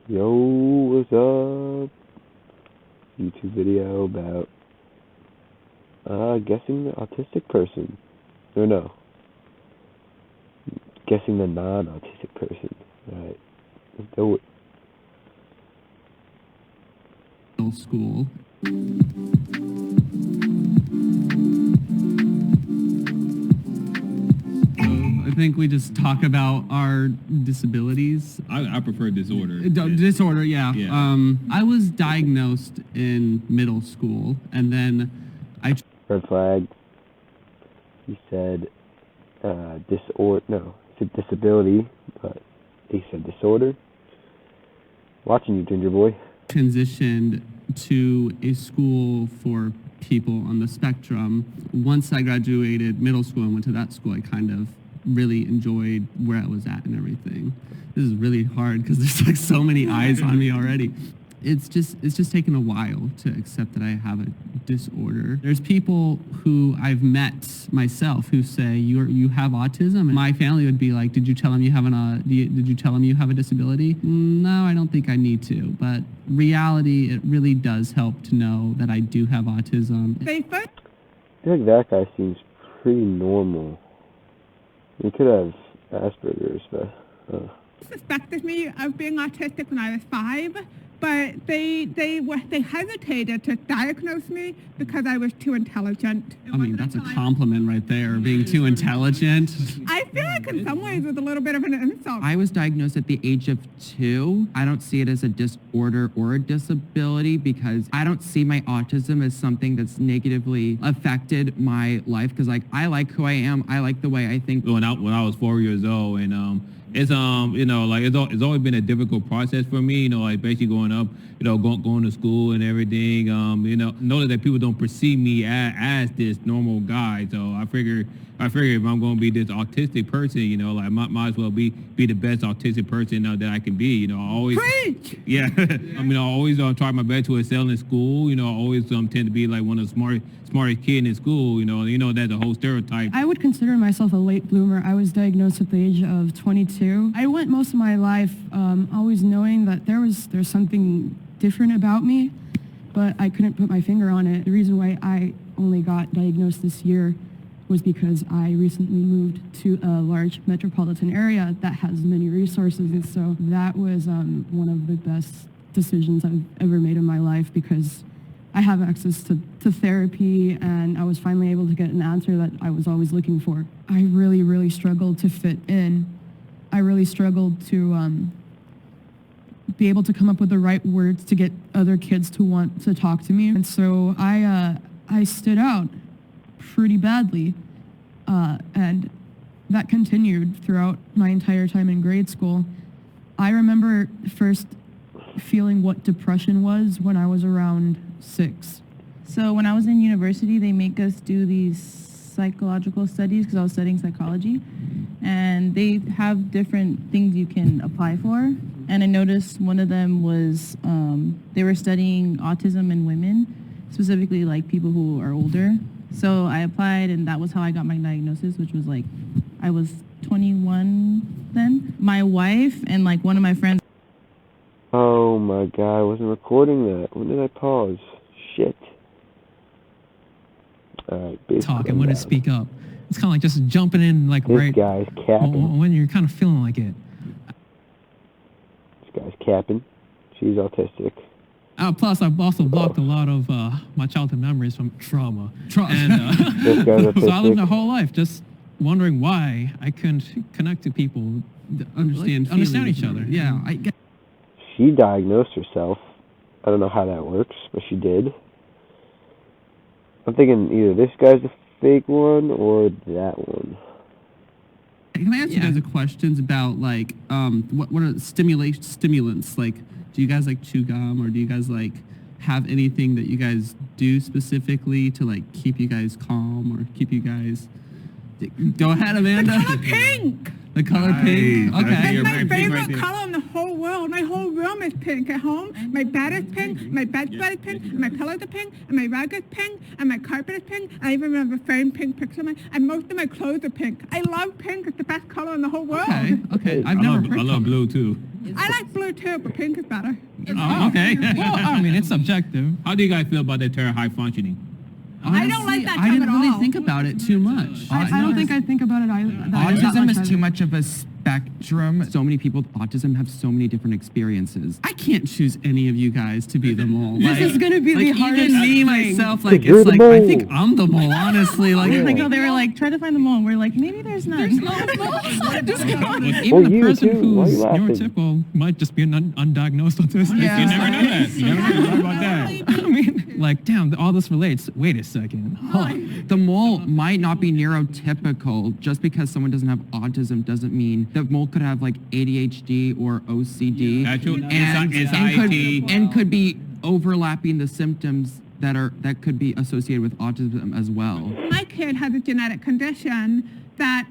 Yo, what's up? YouTube video about guessing the autistic person. Or no, guessing the non-autistic person. Alright, let's do it. Middle school. I think we just talk about our disabilities. I prefer disorder. Disorder, yeah. Yeah. I was diagnosed in middle school, and then I... Red flag. He said disability, but he said disorder. Watching you, Ginger Boy. transitioned to a school for people on the spectrum. Once I graduated middle school and went to that school, I kind of really enjoyed where I was at and everything. This is really hard because there's like so many eyes on me already. It's just taken a while to accept that I have a disorder. There's people who I've met myself who say you have autism, and my family would be like, "Did you tell him you have did you tell him you have a disability?" No, I don't think I need to. But reality, it really does help to know that I do have autism. I feel like that guy seems pretty normal. He could have Asperger's, but. Suspected me of being autistic when I was 5, but they hesitated to diagnose me because I was too intelligent. I mean, that's a compliment right there, being too intelligent. I feel like in some ways it was a little bit of an insult. I was diagnosed at the age of 2. I don't see it as a disorder or a disability because I don't see my autism as something that's negatively affected my life because I like who I am. I like the way I think. When I was 4 years old, and it's it's always been a difficult process for me, like basically growing up, going to school and everything, know that people don't perceive me as this normal guy. So I figure if I'm going to be this autistic person, I might as well be the best autistic person that I can be. I always Preach! Yeah. I always try my best to excel in school. I always tend to be like one of the smartest kid in school. That's a whole stereotype. I would consider myself a late bloomer. I was diagnosed at the age of 22. I went most of my life always knowing that there's something different about me, but I couldn't put my finger on it. The reason why I only got diagnosed this year was because I recently moved to a large metropolitan area that has many resources, and so that was one of the best decisions I've ever made in my life because I have access to therapy, and I was finally able to get an answer that I was always looking for. I really, really struggled to fit in. I really struggled to be able to come up with the right words to get other kids to want to talk to me. And so I stood out pretty badly, and that continued throughout my entire time in grade school. I remember first feeling what depression was when I was around 6. So when I was in university, they make us do these psychological studies because I was studying psychology, and they have different things you can apply for. And I noticed one of them was they were studying autism in women, specifically like people who are older. So I applied, and that was how I got my diagnosis, which was like I was 21 then. My wife and like one of my friends. Oh my god, I wasn't recording that. When did I pause? Shit. Alright, talk and when to speak up. It's kind of like just jumping in like this right guy's capping. when you're kind of feeling like it. This guy's capping. She's autistic. Plus, I've also blocked a lot of my childhood memories from trauma. And This guy's autistic. so I lived my whole life just wondering why I couldn't connect to people, understand each other. Yeah, I get. She diagnosed herself. I don't know how that works, but she did. I'm thinking either this guy's the fake one or that one. Can I ask you guys a questions about like what are stimulants? Like, do you guys like chew gum, or do you guys like have anything that you guys do specifically to like keep you guys calm or keep you guys? Go ahead, Amanda. The color pink! The color pink? Okay. That's my favorite color in the whole world. My whole room is pink at home. My bed is pink, my bedspread is pink, and my pillows are pink, and my rug is pink, and my carpet is pink. I even have a framed pink picture of and most of my clothes are pink. I love pink. It's the best color in the whole world. Okay. I love blue too. I like blue too, but pink is better. Oh, okay. Well, I mean, it's subjective. How do you guys feel about that term high functioning? I don't like that term I didn't at really all. think about it too much. I don't think I think about it either. that Autism much is either. too much of a spectrum. So many people with autism have so many different experiences. I can't choose any of you guys to be the mole. This is gonna be the like, hardest even me thing. myself, like You're it's the like I mole. think I'm the mole, honestly. Like, Like, oh, they were like, try to find the mole. And we're like, maybe there's none. Even Well, the you person too. Why are who's you laughing? neurotypical might just be an undiagnosed autistic. Yeah. You never know that. You never know about that. I mean, like, damn, all this relates. Wait a second. Huh. the mole might not be neurotypical. Just because someone doesn't have autism doesn't mean the mole could have like ADHD or OCD Actual and anxiety. could be overlapping the symptoms that could be associated with autism as well. My kid has a genetic condition that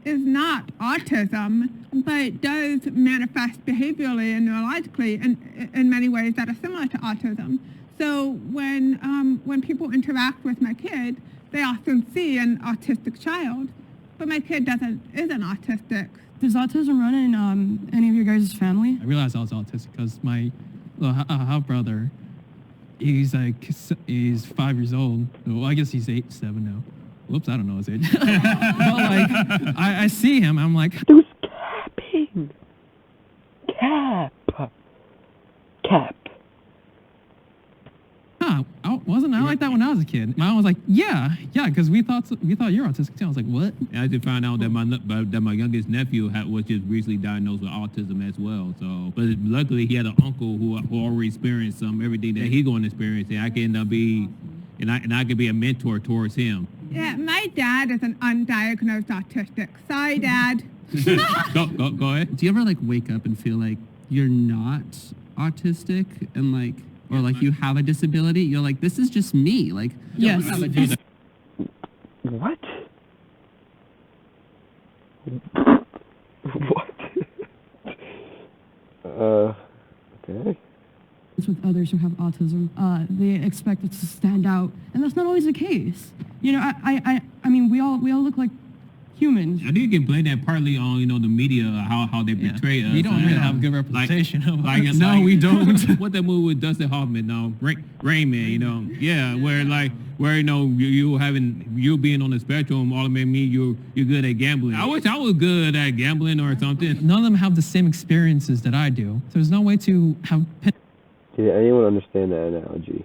is not autism, but does manifest behaviorally and neurologically in many ways that are similar to autism. So when people interact with my kid, they often see an autistic child, but my kid isn't autistic. Does autism run in any of your guys' family? I realized I was autistic because my half brother, he's 5 years old. Well, I guess he's 7 now. Whoops, I don't know his age. But like, I see him, I'm like, There was capping. Cap. huh, wasn't I like that when I was a kid? My mom was like, yeah, because we thought you're autistic too. I was like, what? And I just found out that my youngest nephew was just recently diagnosed with autism as well. So, but luckily he had an uncle who already experienced everything that he's going to experience, and I can I could be a mentor towards him. Yeah, my dad is an undiagnosed autistic. Sorry, Dad. Go ahead. do you ever like wake up and feel like you're not autistic and like, or like you have a disability? You're like, this is just me. Like, Yes. What? What? Okay. With others who have autism, they expect it to stand out, and that's not always the case. You know, I mean, we all look like humans. I think you can blame that partly on the media, how they portray us. We don't really Yeah. have good representation of us. no, we don't. What that movie with Dustin Hoffman, Rain Man, yeah, where you being on the spectrum all made me you're good at gambling. I wish I was good at gambling or something. None of them have the same experiences that I do. So there's no way to have Did anyone understand that analogy?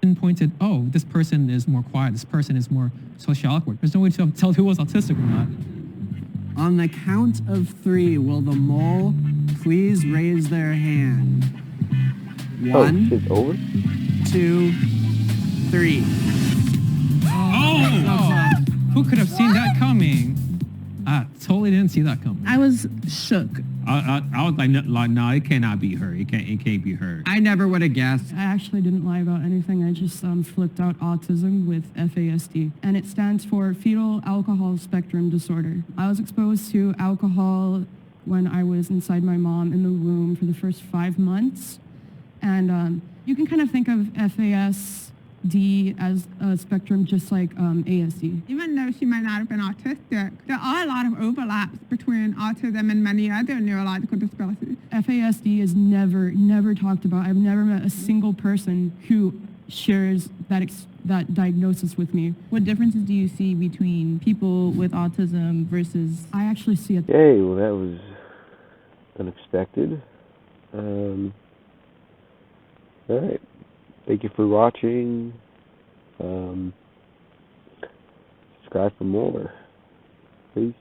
pinpointed, oh, this person is more quiet, this person is more socially awkward. There's no way to tell who was autistic or not. On the count of 3, will the mole please raise their hand? Oh, 1, shit's over? 2, 3. Oh! Who could have seen that coming? I totally didn't see that coming. I was shook. I was like, no, it cannot be her. It can't be her. I never would have guessed. I actually didn't lie about anything. I just flipped out autism with FASD, and it stands for fetal alcohol spectrum disorder. I was exposed to alcohol when I was inside my mom in the womb for the first 5 months, and you can kind of think of FASD as a spectrum just like ASD. Even though she might not have been autistic, there are a lot of overlaps between autism and many other neurological disabilities. FASD is never talked about. I've never met a single person who shares that diagnosis with me. What differences do you see between people with autism versus... I actually see it. Yay, well that was unexpected. Alright. Thank you for watching. Subscribe for more. Peace.